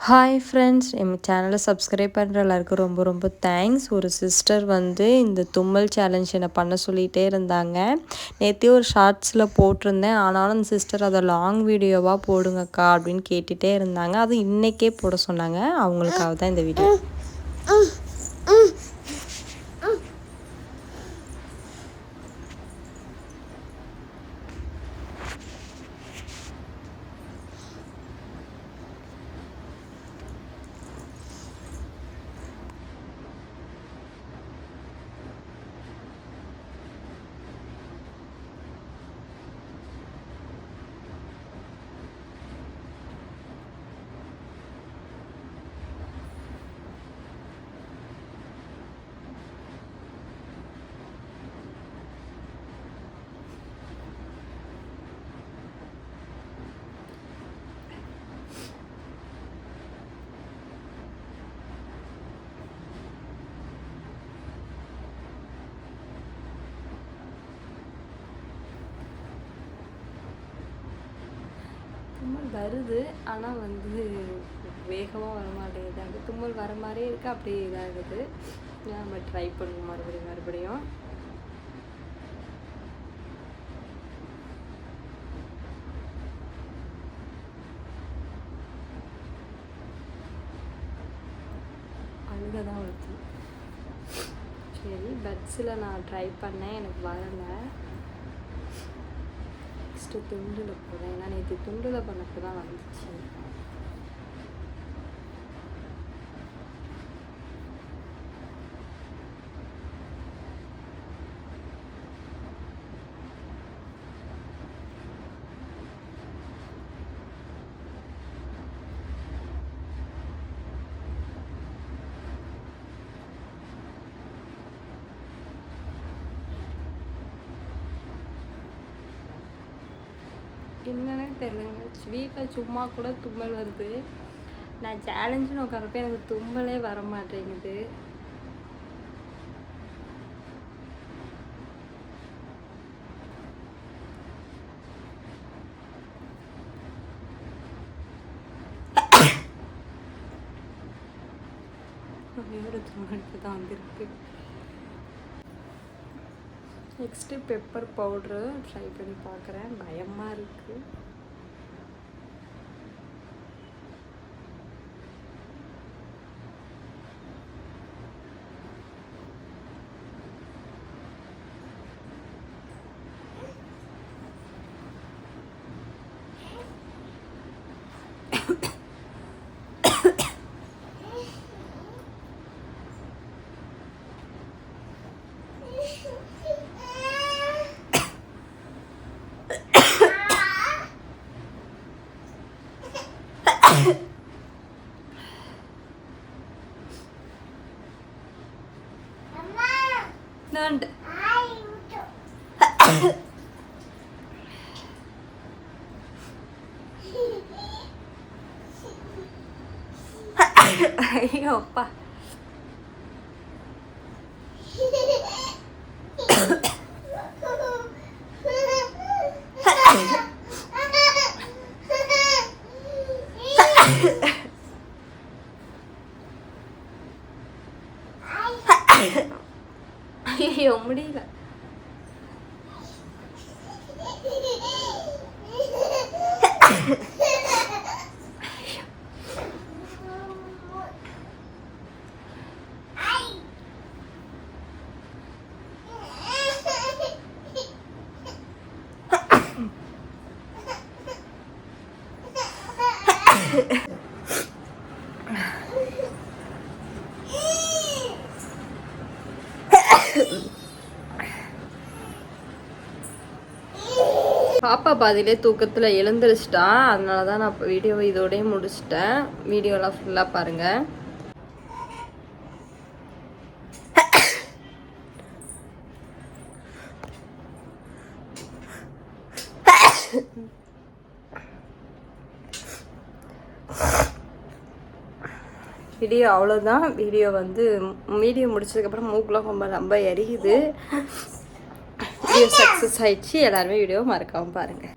Hi friends, எங்கள் சேனலை subscribe பண்ணுற எல்லாருக்கும் ரொம்ப ரொம்ப தேங்க்ஸ். ஒரு சிஸ்டர் வந்து இந்த தும்மல் சேலஞ்ச் என்னை பண்ண சொல்லிகிட்டே இருந்தாங்க. நேற்றே ஒரு ஷார்ட்ஸில் போட்டிருந்தேன். ஆனாலும் அந்த சிஸ்டர் அதை லாங் வீடியோவாக போடுங்கக்கா அப்படின்னு கேட்டுகிட்டே இருந்தாங்க. அது இன்றைக்கே போட சொன்னாங்க. அவங்களுக்காக தான் இந்த வீடியோ. தும்மல் வருது, ஆனால் வந்து வேகமாக வர மாட்டேங்குது. அந்த தும்மல் வர மாதிரியே இருக்குது, அப்படியே இதாகுது. நம்ம ட்ரை பண்ணுவோம் மறுபடியும். அழுக தான் வருது. சரி, பட்ஸில் நான் ட்ரை பண்ணேன், எனக்கு வரலை. நெக்ஸ்ட்டு துண்டில் போகிறேன். ஏன்னா நேற்று துண்டில் பண்ணப்போ தான் வந்துச்சு. என்னன்னு தெரியலங்க, வீட்டில் சும்மா கூட தும்மல் வருது. நான் சேலஞ்சுன்னு உட்காரப்ப எனக்கு தும்மலே வர மாட்டேங்குது. வேறு தும்மல் தான் வந்திருக்கு. நெக்ஸ்ட்டு பெப்பர் பவுட்ரு ட்ரை பண்ணி பார்க்குறேன். பயமாக இருக்குது. ஐயோ அப்பா, ஐயோ முடியல. பாப்பா பாதியிலே தூக்கத்தில் எழுந்திரிச்சிட்டா. அதனால தான் நான் வீடியோவை இதோடய முடிச்சிட்டேன். வீடியோலாம் ஃபுல்லாக பாருங்கள். வீடியோ அவ்வளோதான். வீடியோ முடிச்சதுக்கப்புறம் மூக்கெலாம் ரொம்ப எரியுது. வீடியோ சக்ஸஸ் ஆயிடுச்சு. எல்லாருமே வீடியோ மறக்காமல் பாருங்கள்.